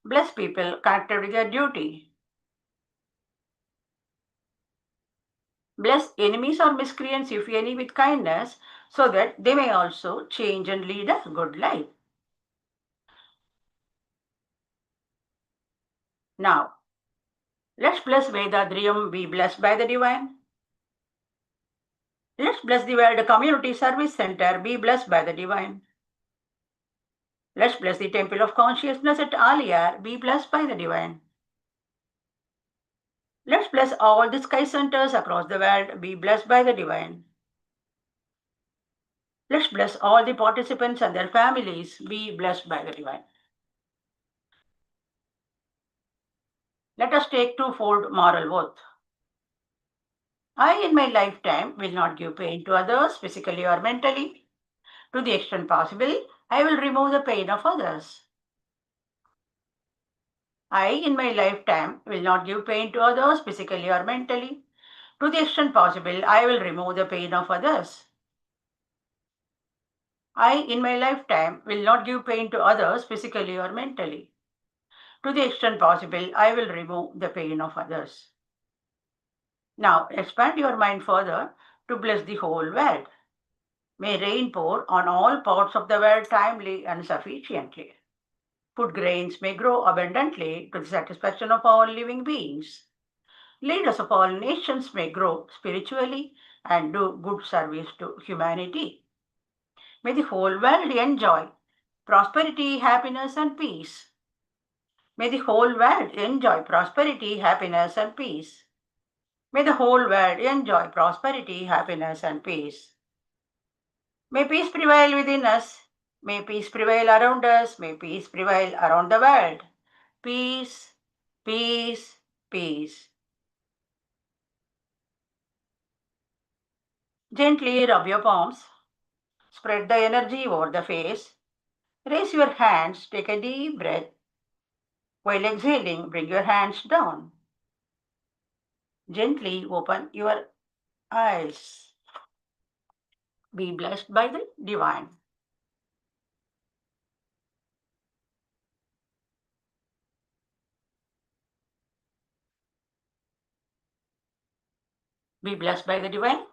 Bless people connected with their duty. Bless enemies or miscreants, if any, with kindness, so that they may also change and lead a good life. Now, let's bless Vedadriyam, be blessed by the divine. Let's bless the World Community Service Center, be blessed by the divine. Let's bless the Temple of Consciousness at Aliyar, be blessed by the divine. Let's bless all the sky centers across the world, be blessed by the divine. Let's bless all the participants and their families, be blessed by the divine. Let us take twofold moral oath. I, in my lifetime, will not give pain to others, physically or mentally. To the extent possible, I will remove the pain of others. I, in my lifetime, will not give pain to others, physically or mentally. To the extent possible, I will remove the pain of others. I, in my lifetime, will not give pain to others, physically or mentally. To the extent possible, I will remove the pain of others. Now, expand your mind further to bless the whole world. May rain pour on all parts of the world timely and sufficiently. Food grains may grow abundantly to the satisfaction of all living beings. Leaders of all nations may grow spiritually and do good service to humanity. May the whole world enjoy prosperity, happiness, and peace. May the whole world enjoy prosperity, happiness, and peace. May the whole world enjoy prosperity, happiness, and peace. May peace prevail within us. May peace prevail around us. May peace prevail around the world. Peace, peace, peace. Gently rub your palms. Spread the energy over the face. Raise your hands. Take a deep breath. While exhaling, bring your hands down. Gently open your eyes. Be blessed by the divine. Be blessed by the divine.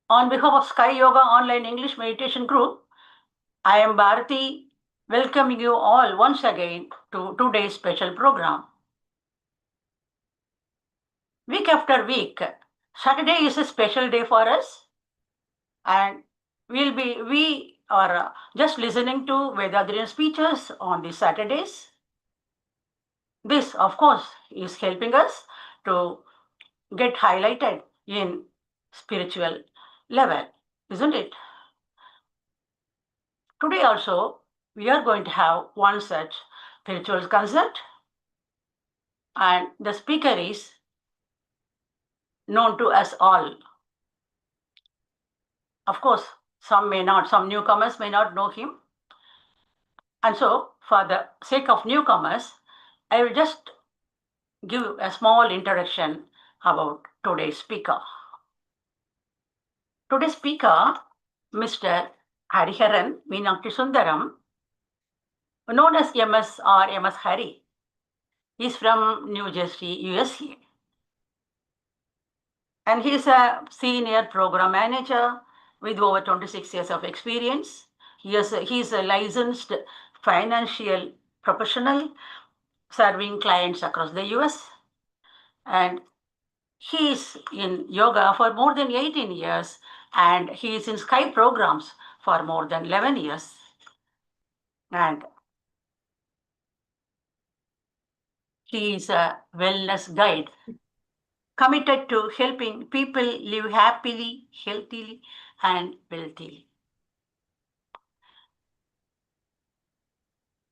On behalf of Sky Yoga Online English Meditation Group, I am Bharati, welcoming you all once again to today's special program. Week after week, Saturday is a special day for us, and we are just listening to Vedadriyan speeches on these Saturdays. This, of course, is helping us to get highlighted in spiritual level, isn't it? Today also, we are going to have one such spiritual concert, and the speaker is known to us all. Of course, some newcomers may not know him. And so, for the sake of newcomers, I will just give a small introduction about today's speaker. Today's speaker, Mr. Hariharan Meenakshi Sundaram, known as MS or MS Hari, is from New Jersey, USA. And he is a senior program manager with over 26 years of experience. He is a licensed financial professional serving clients across the US. And he is in yoga for more than 18 years, and he is in Sky programs for more than 11 years. And he is a wellness guide committed to helping people live happily, healthily, and wealthily.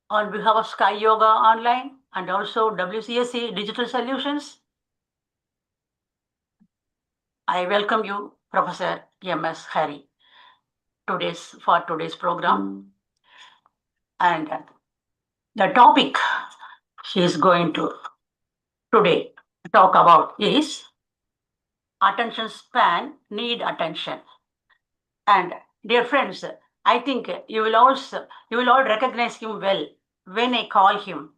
On behalf of Sky Yoga Online and also WCSC Digital Solutions, I welcome you, Professor MS Hari, for today's program. And the topic she is going to today talk about is attention span, need attention. And dear friends, I think you will all recognize him well when I call him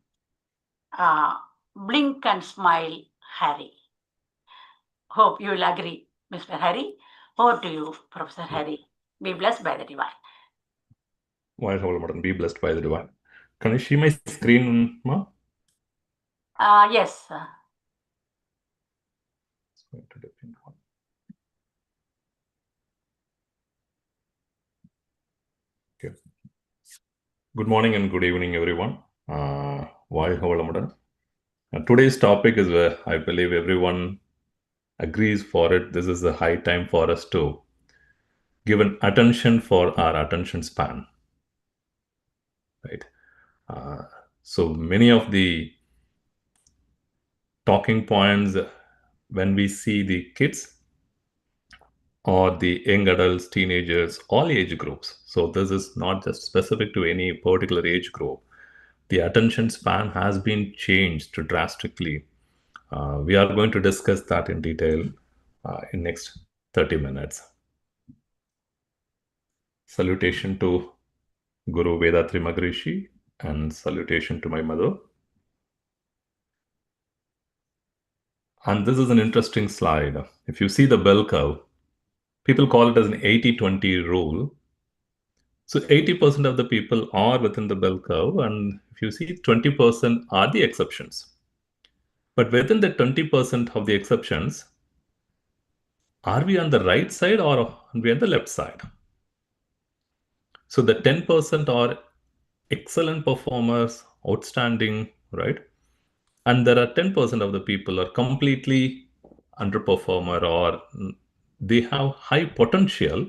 blink and smile Harry. Hope you will agree, Mr. Harry. Over to you, Professor Harry. Be blessed by the divine. Why be blessed by the divine. Can you see my screen, Ma? Yes. Okay. Good morning and good evening, everyone. Today's topic is where I believe everyone agrees for it. This is a high time for us to give an attention for our attention span, right? So many of the talking points when we see the kids or the young adults, teenagers, all age groups. So this is not just specific to any particular age group. The attention span has been changed drastically. We are going to discuss that in detail in next 30 minutes. Salutation to Guru Vedatri Maharishi and salutation to my mother. And this is an interesting slide. If you see the bell curve, people call it as an 80-20 rule. So 80% of the people are within the bell curve, and if you see 20% are the exceptions. But within the 20% of the exceptions, are we on the right side or are we on the left side? So the 10% are excellent performers, outstanding, right? And there are 10% of the people are completely underperformer or they have high potential,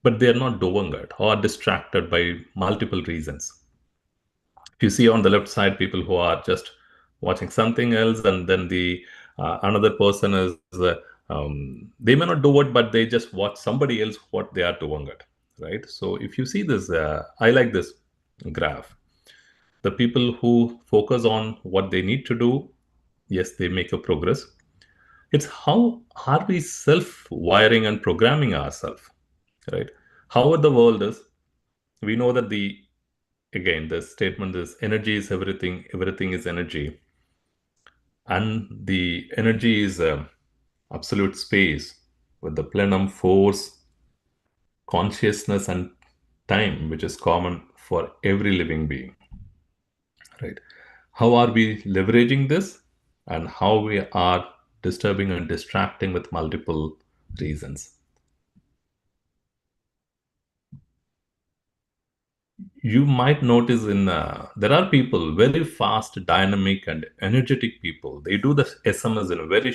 but they are not doing it or distracted by multiple reasons. If you see on the left side, people who are just watching something else, and then the another person is they may not do it, but they just watch somebody else what they are doing it, right? So if you see this, I like this graph. The people who focus on what they need to do, yes, they make a progress. It's how are we self-wiring and programming ourselves, right? However the world is, we know that the statement is energy is everything, everything is energy. And the energy is absolute space with the plenum, force, consciousness, and time, which is common for every living being, right? How are we leveraging this and how we are disturbing and distracting with multiple reasons? You might notice there are people, very fast, dynamic, and energetic people. They do the SMS in a very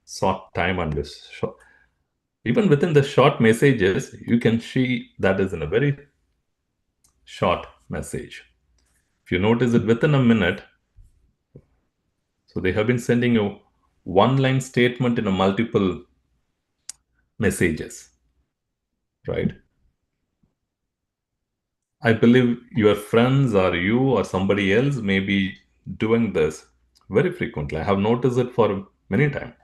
short time, and even within the short messages, you can see that is in a very short message. If you notice it within a minute, so they have been sending you one-line statement in a multiple messages, right? I believe your friends or you or somebody else may be doing this very frequently. I have noticed it for many times.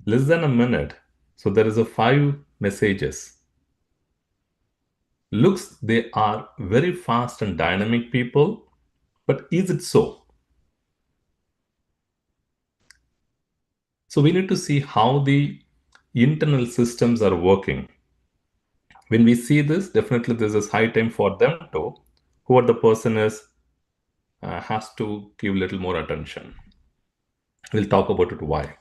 Less than a minute. So there is a 5 messages. Looks they are very fast and dynamic people, but is it so? So we need to see how the internal systems are working. When we see this, definitely this is high time for them to, whoever the person is, has to give little more attention. We'll talk about it why.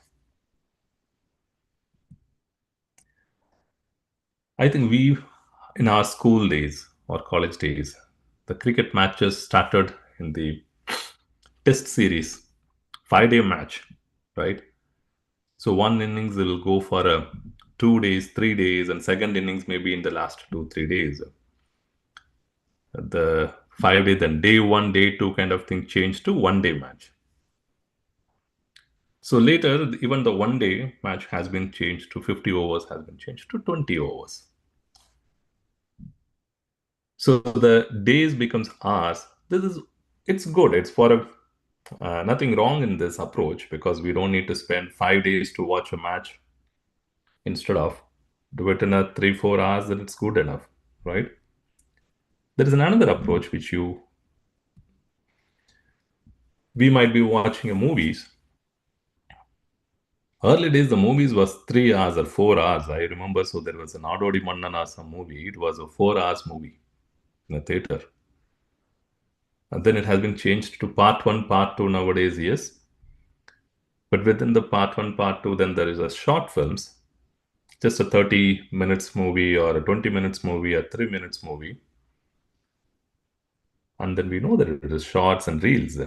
I think in our school days or college days, the cricket matches started in the test series, 5-day match, right? So one innings will go for 2 days, 3 days, and second innings maybe in the last 2, 3 days. The 5-day, then day one, day two kind of thing changed to 1-day match. So later, even the 1-day match has been changed to 50 overs, has been changed to 20 overs. So the days becomes hours. It's good. It's for nothing wrong in this approach because we don't need to spend 5 days to watch a match instead of do it in a 3-4 hours, then it's good enough, right? There is another approach which we might be watching a movies. Early days, the movies was 3 hours or 4 hours. I remember, so there was an Adodi Mannana some movie. It was a 4 hours movie in a theater. And then it has been changed to part one, part two nowadays, yes. But within the part one, part two, then there is a short films, just a 30 minutes movie or a 20 minutes movie or 3 minutes movie. And then we know that it is shorts and reels.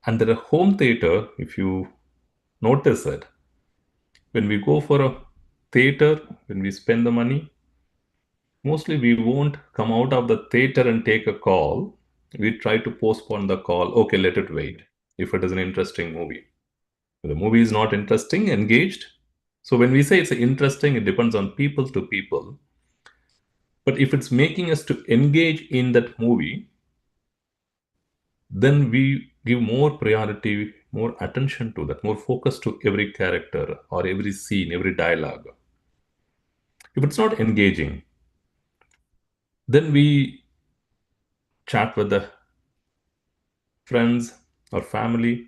And there are home theater, if you notice it, when we go for a theater, when we spend the money, mostly we won't come out of the theater and take a call. We try to postpone the call. Okay, let it wait if it is an interesting movie. If the movie is not interesting, engaged. So when we say it's interesting, it depends on people to people. But if it's making us to engage in that movie, then we give more priority, more attention to that, more focus to every character or every scene, every dialogue. If it's not engaging, then we chat with the friends or family,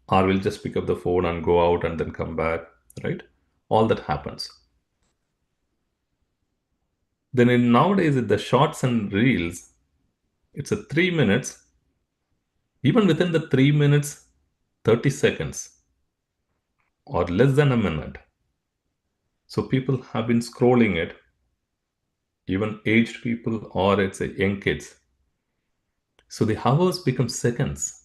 or we'll just pick up the phone and go out and then come back, right? All that happens. Then in nowadays, with the shorts and reels, it's a 3 minutes. Even within the 3 minutes, 30 seconds or less than a minute. So people have been scrolling it, even aged people or it's a young kids. So the hours become seconds.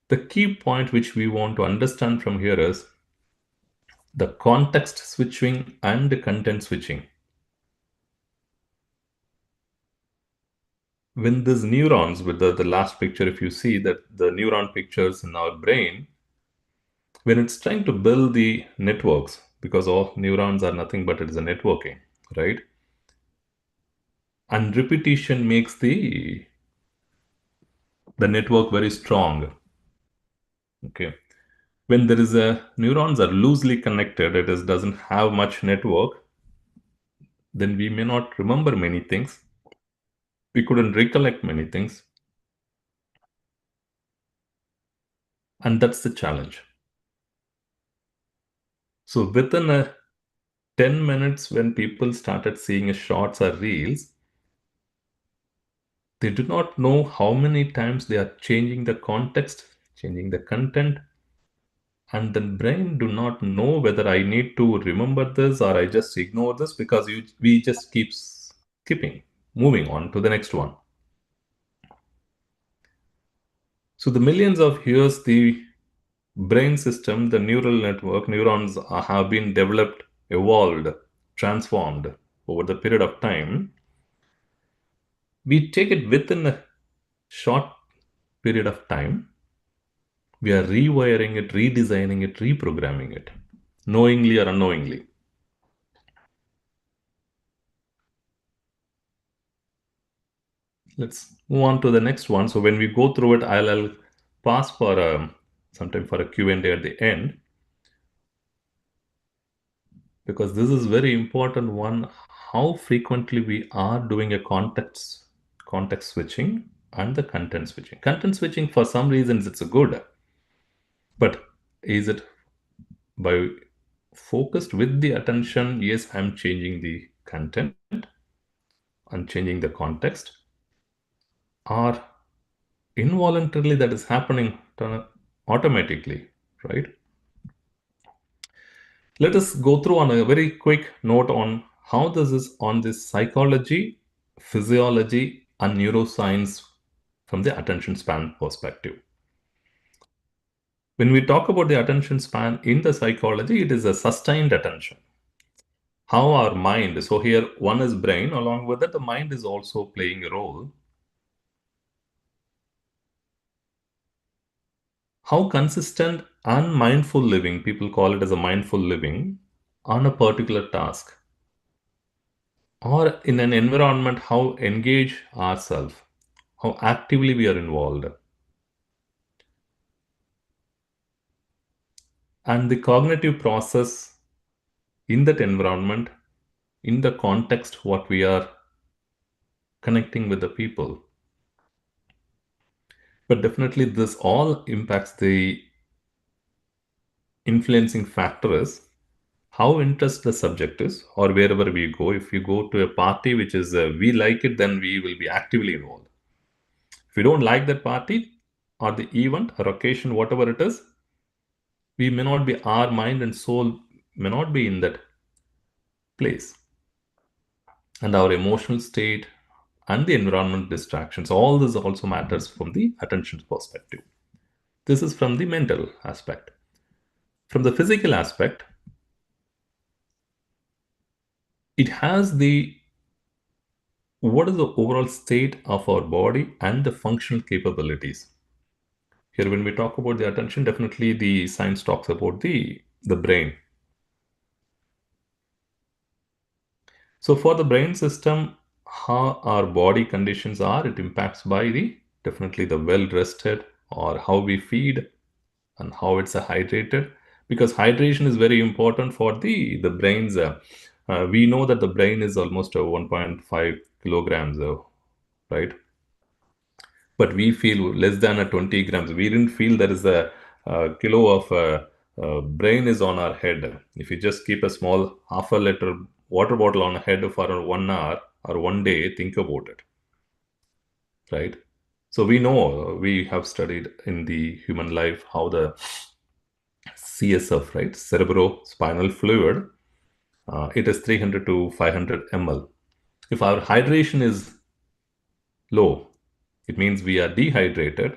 The key point which we want to understand from here is the context switching and the content switching. When these neurons, with the last picture, if you see that the neuron pictures in our brain, when it's trying to build the networks, because all neurons are nothing but it is a networking, right? And repetition makes the network very strong. Okay. When there is a neurons are loosely connected, it is doesn't have much network, then we may not remember many things. We couldn't recollect many things. And that's the challenge. So within a 10 minutes, when people started seeing a shorts or reels, they do not know how many times they are changing the context, changing the content, and the brain do not know whether I need to remember this or I just ignore this, because we just keep skipping, moving on to the next one. So the millions of years, the brain system, the neural network, neurons have been developed, evolved, transformed over the period of time. We take it within a short period of time. We are rewiring it, redesigning it, reprogramming it, knowingly or unknowingly. Let's move on to the next one. So when we go through it, I'll pass for sometime for a Q&A at the end, because this is very important one, how frequently we are doing a context switching and the content switching. Content switching, for some reasons, it's a good, but is it by focused with the attention? Yes, I'm changing the content, I'm changing the context, or involuntarily that is happening automatically, right? Let us go through on a very quick note on how this is on this psychology, physiology, and neuroscience from the attention span perspective. When we talk about the attention span in the psychology, it is a sustained attention. How our mind, so here one is brain, along with that the mind is also playing a role. How consistent and mindful living, people call it as a mindful living, on a particular task or in an environment, how engage ourselves, how actively we are involved. and the cognitive process in that environment, in the context what we are connecting with the people. But definitely this all impacts the influencing factor is how interested the subject is, or wherever we go. If you go to a party which is we like it, then we will be actively involved. If we don't like that party or the event or occasion, whatever it is, we may not be, our mind and soul may not be in that place. And our emotional state and the environment distractions, all this also matters from the attention perspective. This is from the mental aspect. From the physical aspect, it has the what is the overall state of our body and the functional capabilities. Here, when we talk about the attention, definitely the science talks about the brain. So for the brain system, how our body conditions are, it impacts by the definitely the well rested or how we feed and how it's hydrated, because hydration is very important for the brain's. We know that the brain is almost 1.5 kilograms, right? But we feel less than a 20 grams. We didn't feel there is a kilo of brain is on our head. If you just keep a small half a liter water bottle on a head for 1 hour or one day, think about it, right? So we know, we have studied in the human life how the CSF, right, cerebrospinal fluid, it is 300 to 500 ml. If our hydration is low, it means we are dehydrated.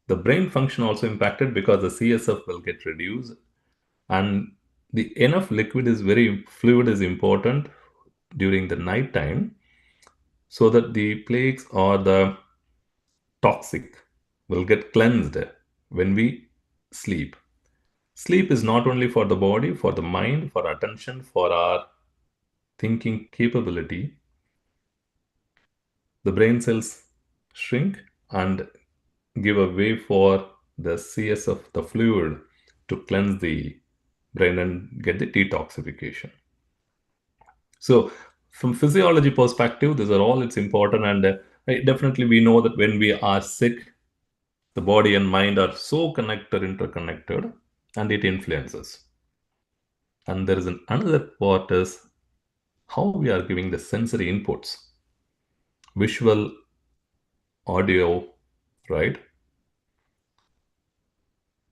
The brain function also impacted because the CSF will get reduced, and the enough liquid is very fluid is important during the night time, so that the plaques or the toxic will get cleansed when we sleep. Sleep is not only for the body, for the mind, for attention, for our thinking capability. The brain cells shrink and give a way for the CSF, the fluid, to cleanse the brain and get the detoxification. So, from physiology perspective, these are all it's important, and definitely we know that when we are sick, the body and mind are so connected, interconnected, and it influences. And there is another part is how we are giving the sensory inputs, visual, audio, right?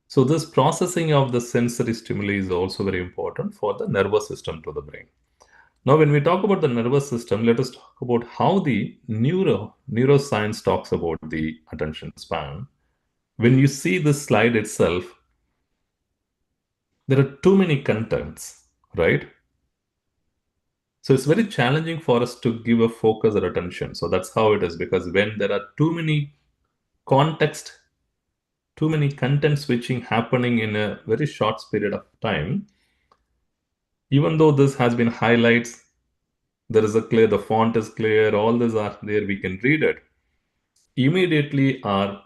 So this processing of the sensory stimuli is also very important for the nervous system to the brain. Now, when we talk about the nervous system, let us talk about how the neuroscience talks about the attention span. When you see this slide itself, there are too many contents, right? So it's very challenging for us to give a focus or attention. So that's how it is, because when there are too many context, too many content switching happening in a very short period of time, even though this has been highlights, there is a clear, the font is clear, all these are there, we can read it. Immediately our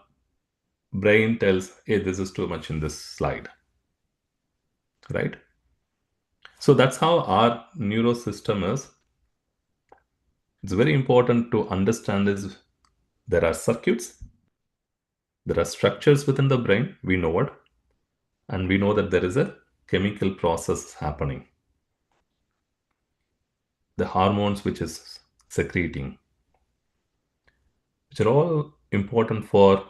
brain tells, hey, this is too much in this slide, right? So that's how our neurosystem is. It's very important to understand this. There are circuits, there are structures within the brain, we know it, and we know that there is a chemical process happening. The hormones which is secreting, which are all important for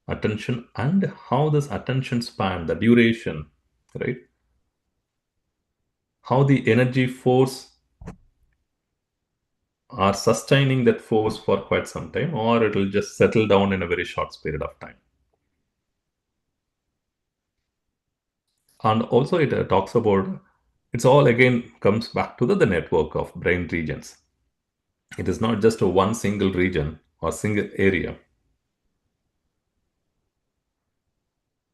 attention, and how this attention span, the duration, right? How the energy force are sustaining that force for quite some time, or it will just settle down in a very short period of time. And also it talks about, it's all again comes back to the network of brain regions. It is not just a one single region or single area.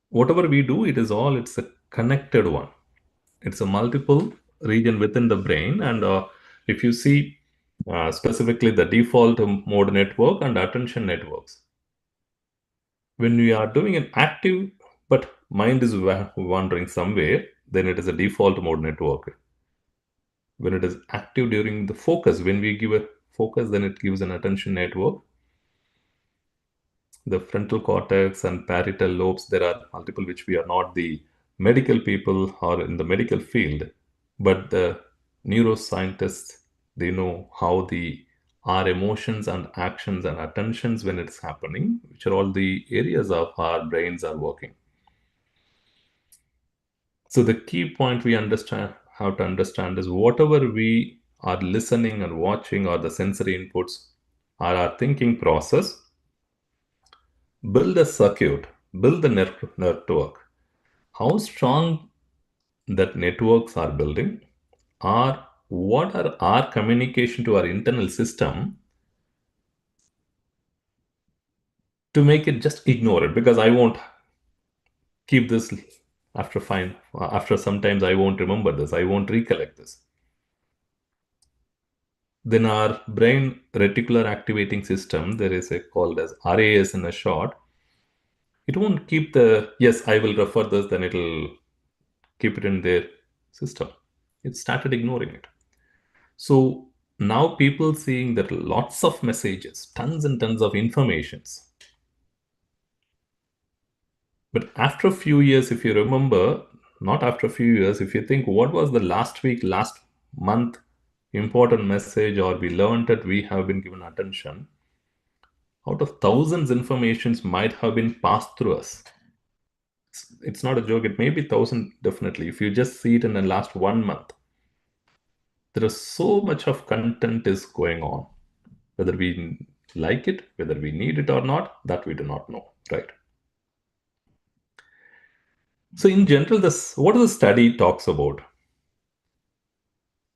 Whatever we do, it's a connected one. It's a multiple region within the brain. And if you see specifically the default mode network and attention networks, when we are doing an active but mind is wandering somewhere, then it is a default mode network. When it is active during the focus, when we give a focus, then it gives an attention network. The frontal cortex and parietal lobes, there are multiple, which we are not the medical people or in the medical field, but the neuroscientists, they know how our emotions and actions and attentions when it's happening, which are all the areas of our brains are working. So the key point we understand how to understand is whatever we are listening and watching or the sensory inputs are our thinking process, build a circuit, build the network. How strong that networks are building, or what are our communication to our internal system to make it just ignore it, because I won't keep this after sometimes I won't remember this, I won't recollect this. Then our brain reticular activating system, there is a called as RAS in a short, it won't keep the yes, I will refer this, then it'll keep it in their system. It started ignoring it. So now people seeing that lots of messages, tons and tons of informations. But after a few years, if you remember, not after a few years, if you think what was the last week, last month important message, or we learned that we have been given attention, out of thousands informations might have been passed through us. It's not a joke, it may be thousand definitely. If you just see it in the last 1 month, there is so much of content is going on. Whether we like it, whether we need it or not, that we do not know, right? So in general, what does the study talks about?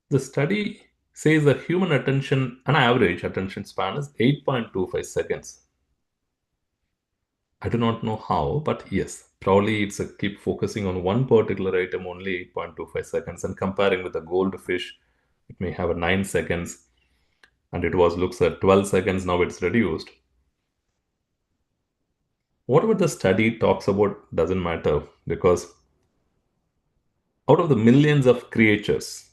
The study says that human attention, an average attention span is 8.25 seconds. I do not know how, but yes, probably it's a keep focusing on one particular item only 8.25 seconds, and comparing with a goldfish, it may have a 9 seconds, and it was looks at 12 seconds, now it's reduced. Whatever the study talks about doesn't matter, because out of the millions of creatures,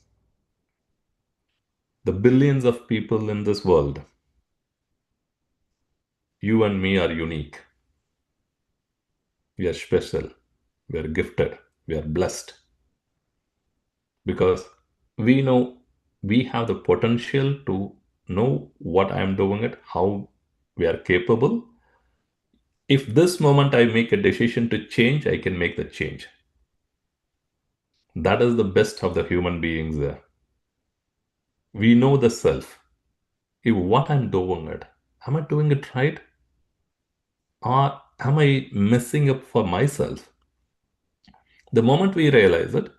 the billions of people in this world, you and me are unique. We are special. We are gifted. We are blessed. Because we know we have the potential to know what I am doing it, how we are capable. If this moment I make a decision to change, I can make the change. That is the best of the human beings there. We know the self. If what I'm doing it, am I doing it right? Or am I messing up for myself? The moment we realize it,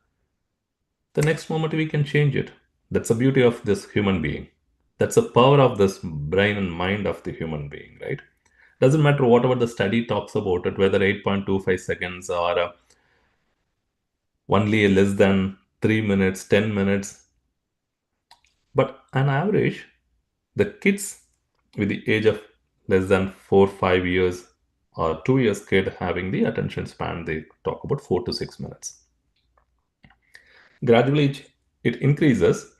the next moment we can change it. That's the beauty of this human being. That's the power of this brain and mind of the human being, right? Doesn't matter whatever the study talks about it, whether 8.25 seconds or only less than 3 minutes, 10 minutes. But on average, the kids with the age of less than 4, 5 years or 2 years kid having the attention span, they talk about 4 to 6 minutes. Gradually, it increases.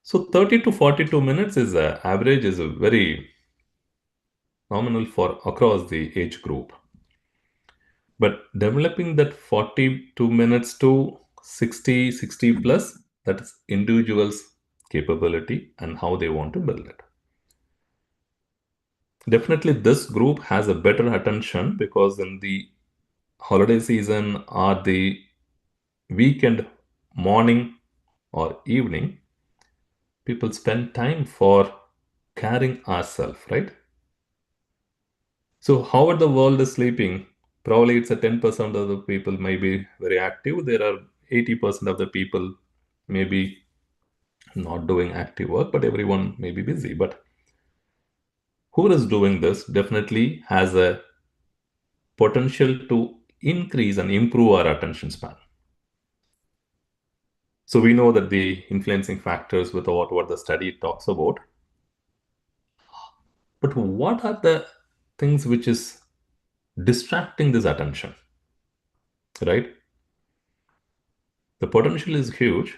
So 30 to 42 minutes is average, is a very nominal for across the age group. But developing that 42 minutes to 60 plus, that is individuals' capability and how they want to build it. Definitely, this group has a better attention because in the holiday season or the weekend morning or evening, people spend time for caring ourselves, right? So, however the world is sleeping, probably it's a 10% of the people may be very active. There are 80% of the people may be not doing active work, but everyone may be busy. But who is doing this definitely has a potential to increase and improve our attention span. So we know that the influencing factors with what the study talks about. But what are the things which is distracting this attention, right? The potential is huge,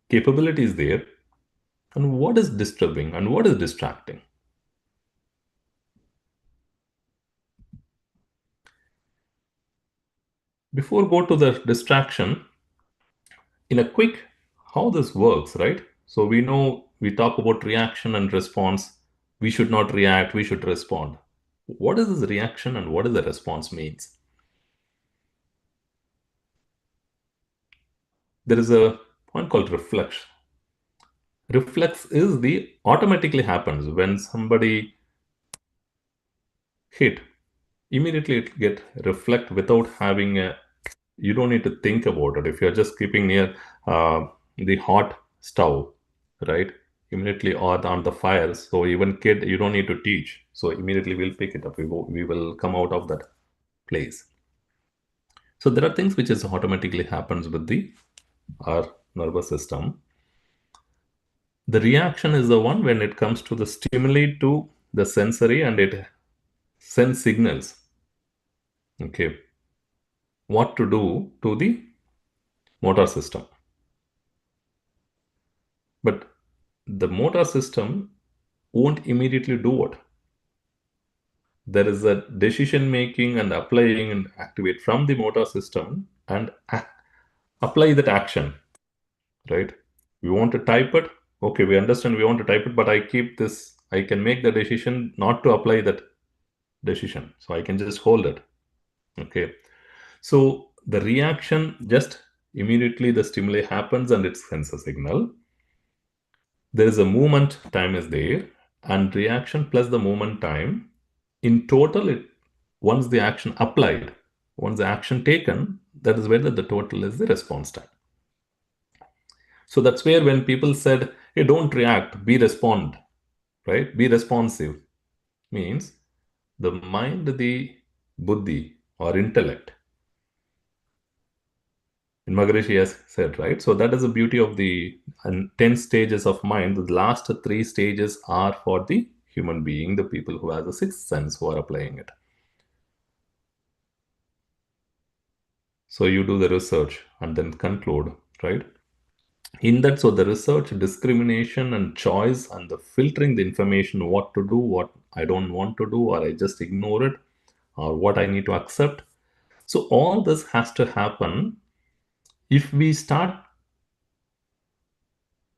capability is there, and what is disturbing and what is distracting? Before go to the distraction, in a quick, how this works, right? So we know we talk about reaction and response. We should not react, we should respond. What is this reaction and what is the response means? There is a point called reflex. Reflex is the automatically happens when somebody hit, immediately it get reflect without having a, you don't need to think about it. If you're just keeping near the hot stove, right, immediately, or on the fire, so even kid, you don't need to teach, so immediately we'll pick it up, we will come out of that place. So there are things which is automatically happens with the our nervous system. The reaction is the one when it comes to the stimuli to the sensory and it sends signals, okay, what to do to the motor system. But the motor system won't immediately do what? There is a decision making and applying and activate from the motor system and apply that action, right? We want to type it. Okay, we understand we want to type it, but I keep this, I can make the decision not to apply that decision. So I can just hold it. Okay. So the reaction just immediately the stimuli happens and it sends a signal. There is a movement time is there, and reaction plus the movement time. In total, it once the action applied, once the action taken, that is where the total is the response time. So that's where when people said, hey, don't react, be respond, right? Be responsive means the mind, the buddhi or intellect. In Maharishi has said, right? So that is the beauty of the 10 stages of mind. The last 3 stages are for the human being, the people who have the sixth sense who are applying it. So you do the research and then conclude, right? In that, so the research, discrimination and choice and the filtering the information, what to do, what I don't want to do, or I just ignore it, or what I need to accept. So all this has to happen. If we start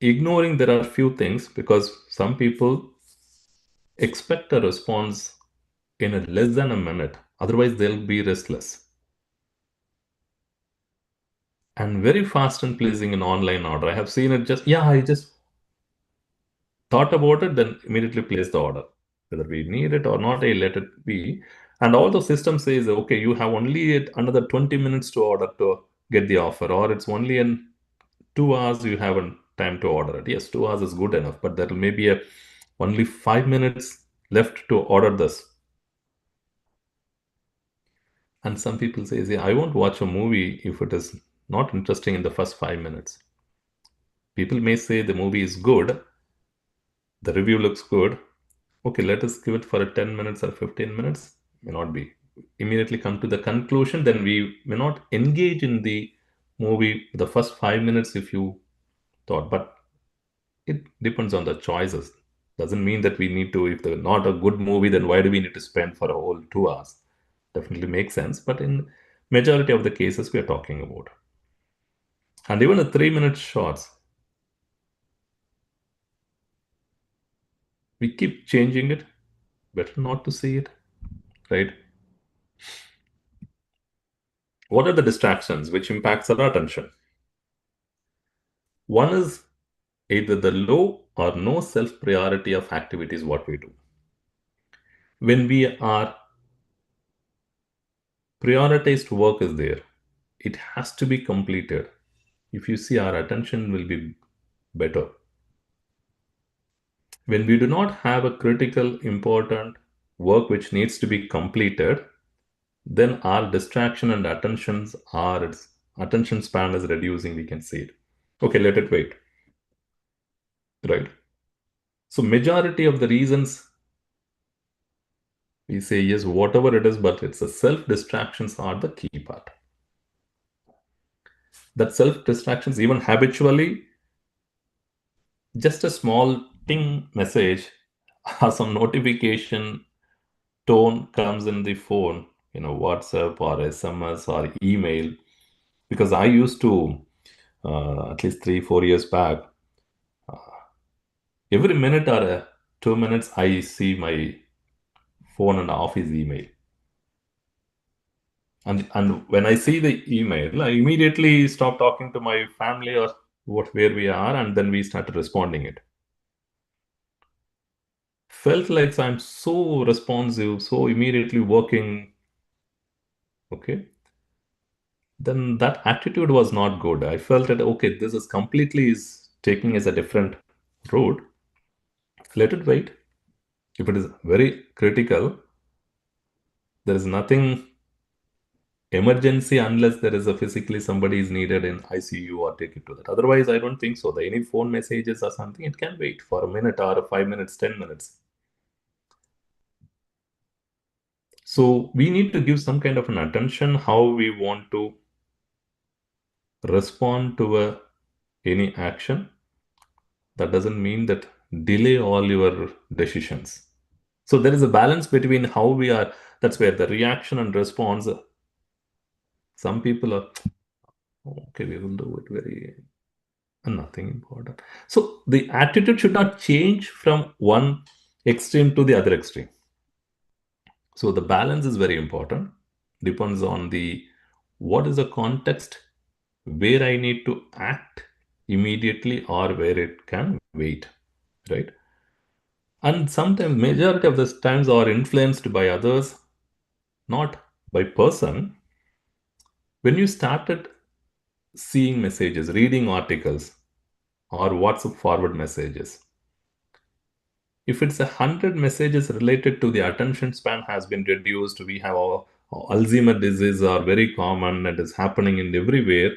ignoring, there are few things, because some people expect a response in a less than a minute, otherwise they'll be restless and very fast in placing an online order. I have seen it, just, yeah, I just thought about it, then immediately place the order. Whether we need it or not, I let it be. And all the system says, okay, you have only another 20 minutes to order to get the offer, or it's only in 2 hours you have a time to order it. Yes, 2 hours is good enough, but there may be only 5 minutes left to order this. And some people say, I won't watch a movie if it is not interesting in the first 5 minutes. People may say the movie is good, the review looks good. Okay, let us give it for a 10 minutes or 15 minutes. May not be. Immediately come to the conclusion, then we may not engage in the movie the first 5 minutes if you thought. But it depends on the choices. Doesn't mean that we need to, if they're not a good movie, then why do we need to spend for a whole 2 hours? Definitely makes sense. But in majority of the cases we are talking about. And even a 3 minute shorts, we keep changing it. Better not to see it, right? What are the distractions which impacts our attention? One is either the low or no self priority of activities what we do. When we are prioritized work is there, it has to be completed. If you see, our attention will be better. When we do not have a critical important work which needs to be completed, then our distraction and its attention span is reducing, we can see it. Okay, let it wait, right? So majority of the reasons we say yes, whatever it is, but it's the self distractions are the key part. That self distractions, even habitually, just a small ting message or some notification tone comes in the phone, WhatsApp or SMS or email. Because I used to, at least 3, 4 years back, every minute or 2 minutes, I see my phone and office email. And when I see the email, I immediately stop talking to my family or where we are, and then we started responding it. Felt like I'm so responsive, so immediately working. Okay, then that attitude was not good. I felt that okay, this is completely is taking as a different road. Let it wait. If it is very critical, there is nothing emergency unless there is a physically somebody is needed in ICU or take it to that. Otherwise, I don't think so. Any phone messages or something, it can wait for a minute or 5 minutes, 10 minutes. So we need to give some kind of an attention how we want to respond to any action. That doesn't mean that delay all your decisions. So there is a balance between how we are. That's where the reaction and response. Some people are okay. We will do it very nothing important. So the attitude should not change from one extreme to the other extreme. So the balance is very important. Depends on the what is the context where I need to act immediately or where it can wait, right? And sometimes majority of the times are influenced by others, not by person. When you started seeing messages, reading articles or WhatsApp forward messages, if it's 100 messages related to the attention span has been reduced, we have Alzheimer disease are very common and is happening in everywhere.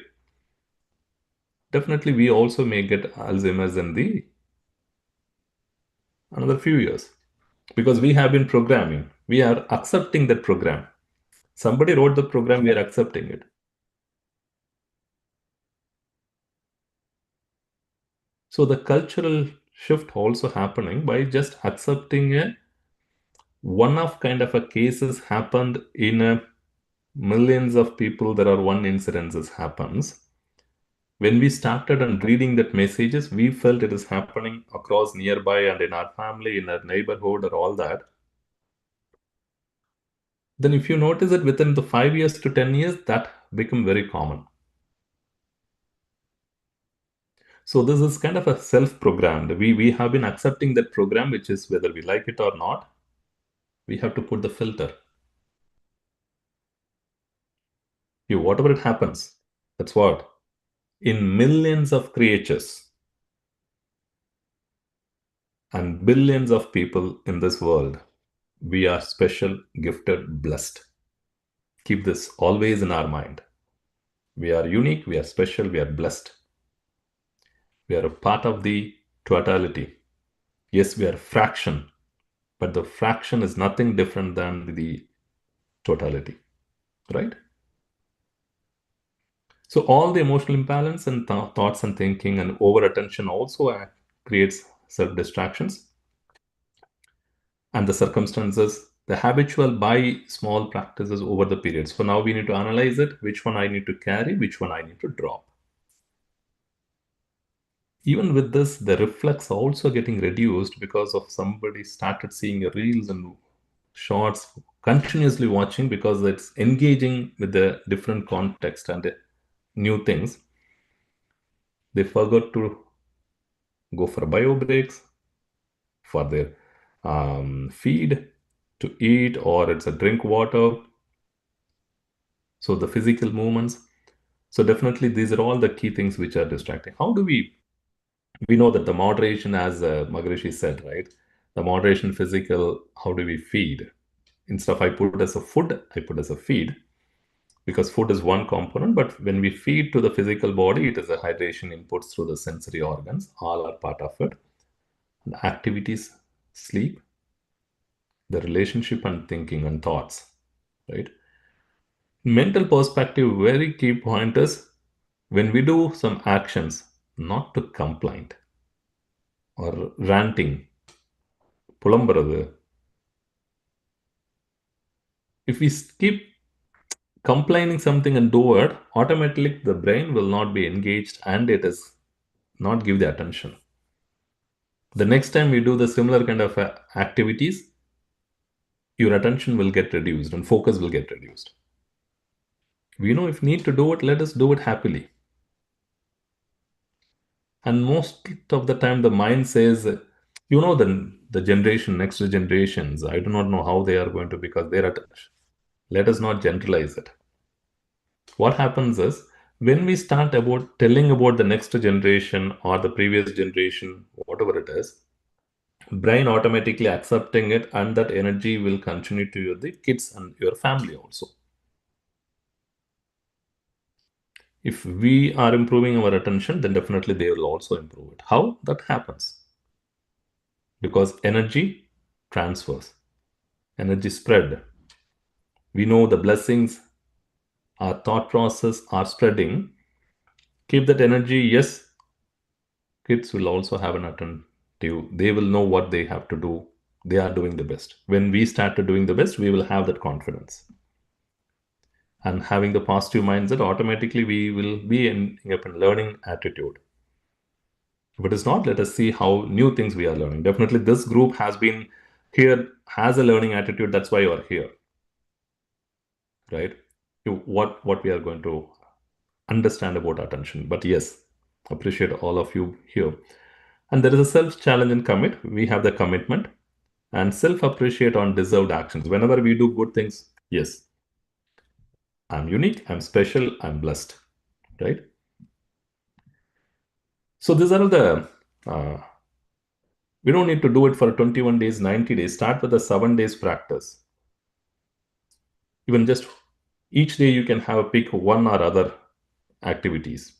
Definitely, we also may get Alzheimer's in the another few years because we have been programming. We are accepting that program. Somebody wrote the program, we are accepting it. So the cultural shift also happening by just accepting a one of kind of a cases happened in a millions of people. There are one incidences happens. When we started and reading that messages, we felt it is happening across nearby and in our family, in our neighborhood, or all that. Then, if you notice it within the 5 years to 10 years, that become very common. So this is kind of a self-programmed. We have been accepting that program, which is whether we like it or not. We have to put the filter. You whatever it happens, that's what. In millions of creatures and billions of people in this world, we are special, gifted, blessed. Keep this always in our mind. We are unique, we are special, we are blessed. We are a part of the totality. Yes, we are a fraction, but the fraction is nothing different than the totality, right? So all the emotional imbalance and thoughts and thinking and over attention also creates self distractions and the circumstances, the habitual by small practices over the period. So now we need to analyze it, which one I need to carry, which one I need to drop. Even with this, the reflex also getting reduced because of somebody started seeing reels and shorts continuously watching because it's engaging with the different context and new things. They forgot to go for bio breaks for their feed to eat or it's a drink water. So the physical movements. So definitely these are all the key things which are distracting. How do we know that the moderation, as Maharishi said, right? The moderation physical, how do we feed? Instead of I put as a food, I put as a feed because food is one component, but when we feed to the physical body, it is a hydration inputs through the sensory organs, all are part of it. And activities, sleep, the relationship and thinking and thoughts, right? Mental perspective, very key point is When we do some actions, not to complain or ranting, புலம்புறது, if we keep complaining something and do it, automatically the brain will not be engaged and it is not give the attention. The next time we do the similar kind of activities, your attention will get reduced and focus will get reduced. We know if need to do it, let us do it happily. And most of the time the mind says, the generation, next generations, I do not know how they are going to, because they're at, let us not generalize it. What happens is, when we start about telling about the next generation or the previous generation, whatever it is, brain automatically accepting it, and that energy will continue to the kids and your family also. If we are improving our attention, then definitely they will also improve it. How that happens? Because energy transfers, energy spread. We know the blessings, our thought process are spreading. Keep that energy, yes, kids will also have an attentive. They will know what they have to do. They are doing the best. When we start to doing the best, we will have that confidence. And having the positive mindset, automatically we will be ending up in learning attitude. If it is not, let us see how new things we are learning. Definitely this group has been here, has a learning attitude. That's why you are here, right? What we are going to understand about attention. But yes, appreciate all of you here. And there is a self-challenge and commit. We have the commitment and self-appreciate on deserved actions. Whenever we do good things, yes, I'm unique, I'm special, I'm blessed, right? So these are the, we don't need to do it for 21 days, 90 days. Start with a 7 days practice. Even just each day you can have a pick one or other activities.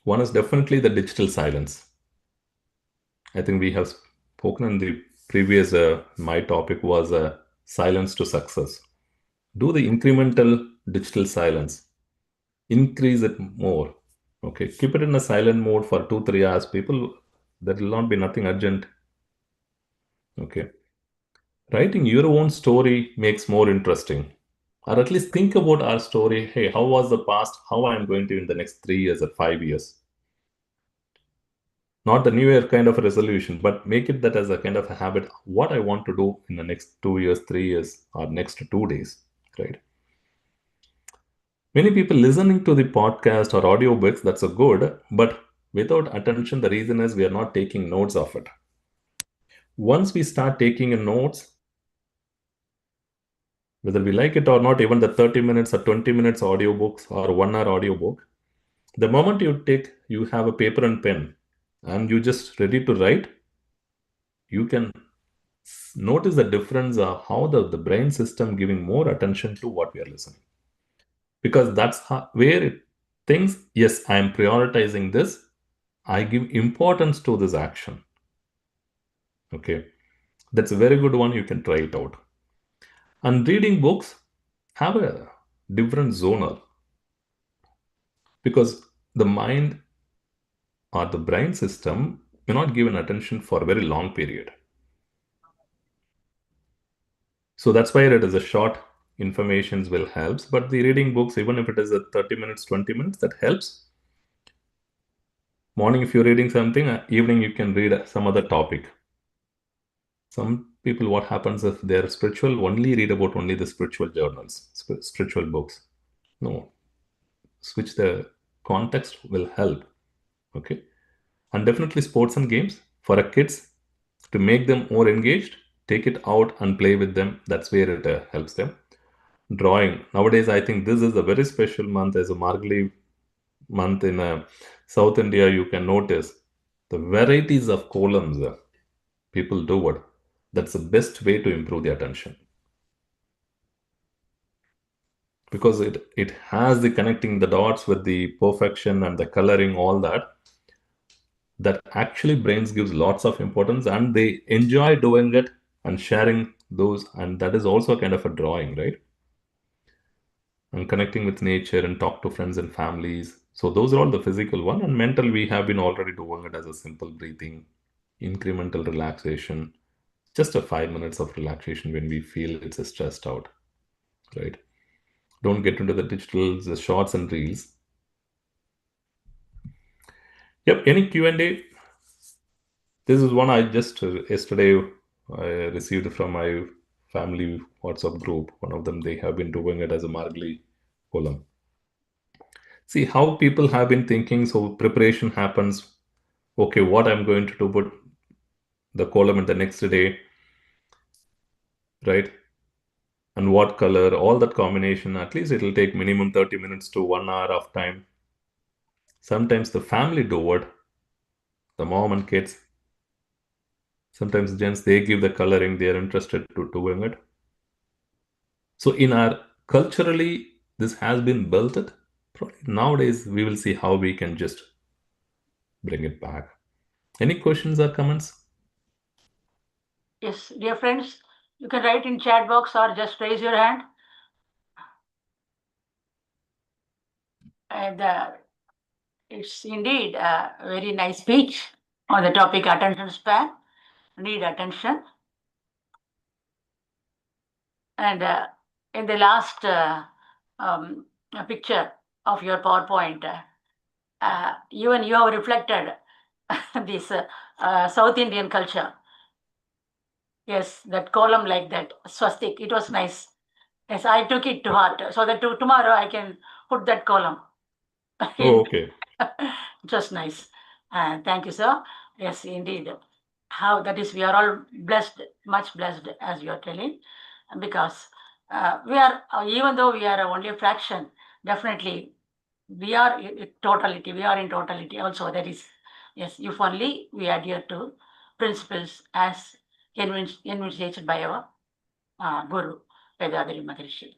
One is definitely the digital silence. I think we have spoken in the previous, my topic was silence to success. Do the incremental digital silence. Increase it more. Okay, keep it in a silent mode for 2-3 hours. People, there will not be nothing urgent. Okay. Writing your own story makes more interesting. Or at least think about our story. Hey, how was the past? How I am going to in the next 3 years or 5 years? Not the new year kind of a resolution, but make it that as a kind of a habit. What I want to do in the next 2 years, 3 years, or next 2 days, right? Many people listening to the podcast or audiobooks, that's a good, but without attention, the reason is we are not taking notes of it. Once we start taking in notes, whether we like it or not, even the 30 minutes or 20 minutes audiobooks or 1 hour audiobook, the moment you have a paper and pen and you just ready to write, you can notice the difference of how the brain system giving more attention to what we are listening. Because that's where it thinks, yes, I am prioritizing this. I give importance to this action. Okay. That's a very good one. You can try it out. And reading books have a different zonal, because the mind or the brain system may not give an attention for a very long period. So that's why it is a short informations will helps, but the reading books, even if it is a 30 minutes, 20 minutes, that helps. Morning, if you're reading something, evening you can read some other topic. Some people, what happens if they're spiritual, only read about only the spiritual journals, spiritual books. No, switch the context will help. Okay. And definitely sports and games for our kids, to make them more engaged, take it out and play with them. That's where it helps them. Drawing. Nowadays, I think this is a very special month as a Margali month in South India. You can notice the varieties of columns people do it. That's the best way to improve the attention. Because it has the connecting the dots with the perfection and the coloring, all that actually brains gives lots of importance, and they enjoy doing it and sharing those, and that is also kind of a drawing, right? and connecting with nature and talk to friends and families. So those are all the physical one. And mental, we have been already doing it as a simple breathing, incremental relaxation, just a 5 minutes of relaxation when we feel it's stressed out, right? Don't get into the digital, the shorts and reels. Yep. Any Q&A? This is one I just yesterday I received from my family WhatsApp group. One of them, they have been doing it as a Margli column. See how people have been thinking. So preparation happens. Okay, what I'm going to do, put the column in the next day, right? And what color, all that combination, at least it'll take minimum 30 minutes to 1 hour of time. Sometimes the family do it, the mom and kids. Sometimes gents, they give the coloring, they are interested to doing it. So in our culturally, this has been built it. Probably nowadays, we will see how we can just bring it back. Any questions or comments? Yes, dear friends, you can write in chat box or just raise your hand. And it's indeed a very nice speech on the topic attention span, need attention. And in the last picture of your PowerPoint, even you have reflected this South Indian culture. Yes, that column like that, swastik, it was nice. Yes, I took it to heart so that tomorrow I can put that column. Oh, okay. Just nice. Thank you, sir. Yes, indeed. How that is, we are all blessed, much blessed, as you are telling, because we are, even though we are only a fraction, definitely we are totality. We are in totality also. That is, yes, if only we adhere to principles as envisaged by our Guru, Vedadari Maharishi.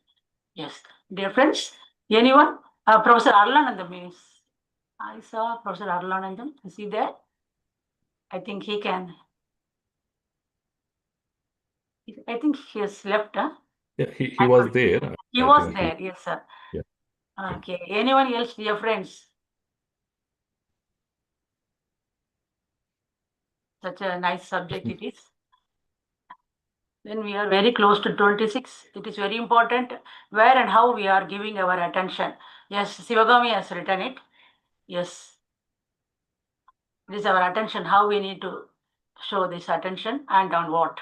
Yes, dear friends, anyone? Professor Arlanandam means. I saw Professor Arlanandam. Is he there? I think he can. I think he has left. Huh? Yeah, he was there. He I was think there. Yes, sir. Yeah. Okay. Anyone else, dear friends? Such a nice subject it is. Then we are very close to 26. It is very important where and how we are giving our attention. Yes, Sivagami has written it. Yes. This is our attention, how we need to show this attention and on what.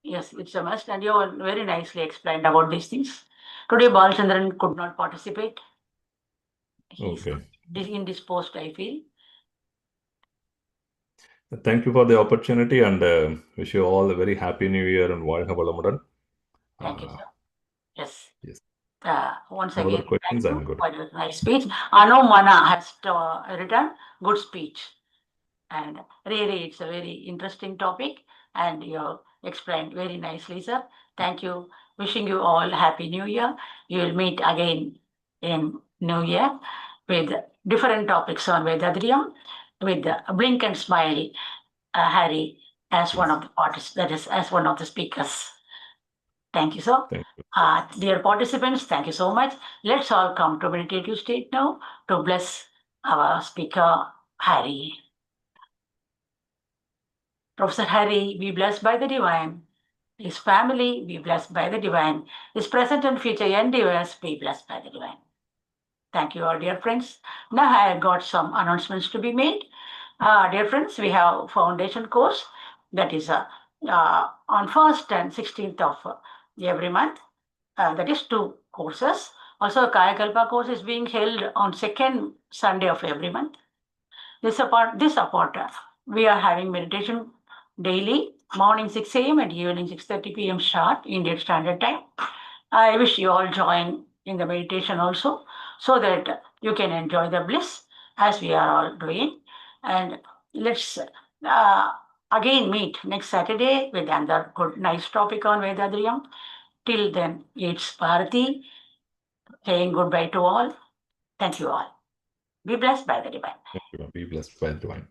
Yes, it's a must. And you very nicely explained about these things. Today, Balchandran could not participate. He's Okay. indisposed, I feel. Thank you for the opportunity and wish you all a very happy new year and வாழ்க வளமுடன். Thank you, sir. Yes. Yes. Once No again, other questions, thank I'm you good. for your nice speech. Anu Mana has written good speech. And really, it's a very interesting topic. And you explained very nicely, sir. Thank you. Wishing you all Happy New Year. You will meet again in New Year with different topics on Vedadriyam, with Blink and Smile, Harry, as one of the participants, that is, as one of the speakers. Thank you, sir. Thank you. Dear participants, thank you so much. Let's all come to meditative state now to bless our speaker, Harry. Professor Harry, be blessed by the divine. His family, be blessed by the divine. His present and future endeavors, be blessed by the divine. Thank you, all dear friends. Now I have got some announcements to be made. Dear friends, we have foundation course that is on 1st and 16th of every month. That is 2 courses. Also, Kayakalpa course is being held on 2nd Sunday of every month. This support, we are having meditation daily, morning 6 a.m. and evening 6:30 p.m. sharp, Indian Standard Time. I wish you all join in the meditation also, so that you can enjoy the bliss as we are all doing. And let's again meet next Saturday with another good, nice topic on Vedadriyam. Till then, it's Bharati saying goodbye to all. Thank you all. Be blessed by the divine. Be blessed by the divine.